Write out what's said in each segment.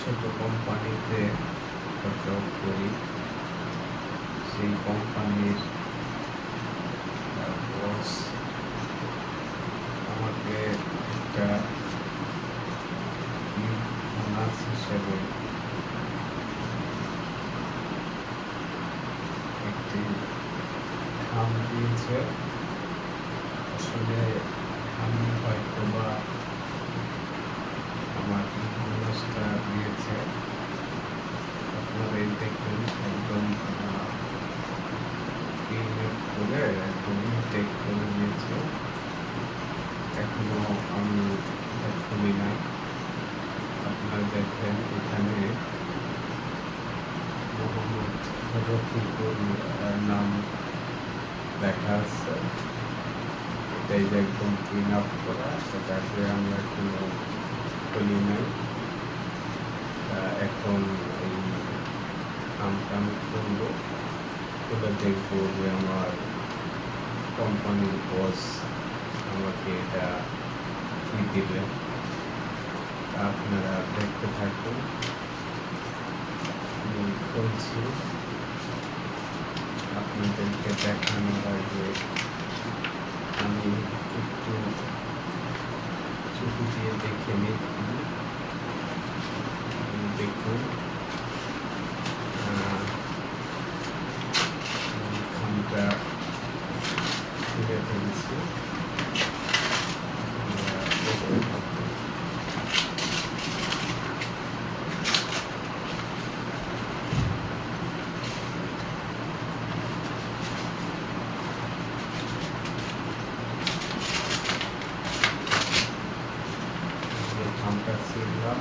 ছোট কোম্পানিতে জব করি। সেই কোম্পানির বস আমাকে একটা বোনাস হিসেবে একটি খাম দিয়েছে। আসলে আমি হয়তোবা আমার বোনাসটা দিয়েছে, আপনারা এই দেখুন, একদম করে একদম ইনটেক করে নিয়েছে। এখনো আমি খুলি নাই। আপনারা দেখেন এখানে মোহাম্মদ রফিকুল নাম লেখা আছে। এটাই যে একদম ক্লিন আপ করা, সেটাকে আমরা এখনো খুলি নাই। এখন এই কামটা আমি করবো, খুলে দেখবো যে আমার কোম্পানির বস আমাকে এটা কি দিবে। আপনারা দেখতে থাকুন। আমি বলছি আপনাদেরকে দেখানোর আগে আমি একটু চুপি দিয়ে দেখে নিই। দেখুন, খামটা তুলে ফেলছি। খামটা ছিলাম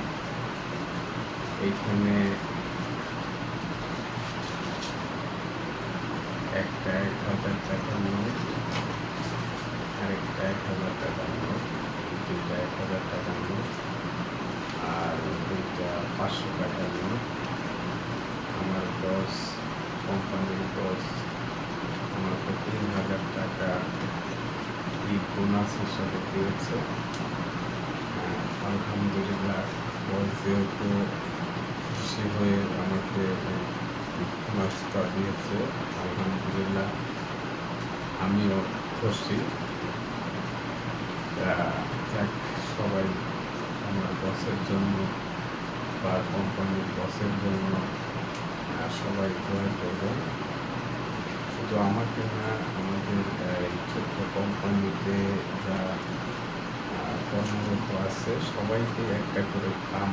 এইখানে একটা ১,০০০ টাকার নোট, আরেকটা ১,০০০ টাকার নোট, দুইটা ১,০০০ টাকার নোট আর দুইটা ৫০০ টাকার নোট। আমার বস, কোম্পানির বস আমাকে ৩,০০০ টাকা বোনাস হিসাবে দিয়েছে। আলহামদুলিল্লাহ, বস যেহেতু খুশি হয়ে আমাকে বোনাসটা দিয়েছে, আলহামদুলিল্লাহ আমিও খুশি। যাক, সবাই আমার বসের জন্য বা কোম্পানির বসের জন্য সবাই দোয়া করবেন। শুধু আমাকে না, আমাদের এই ছোট্ট কোম্পানিতে যারা কর্মরত আছে সবাইকে একটা করে কাম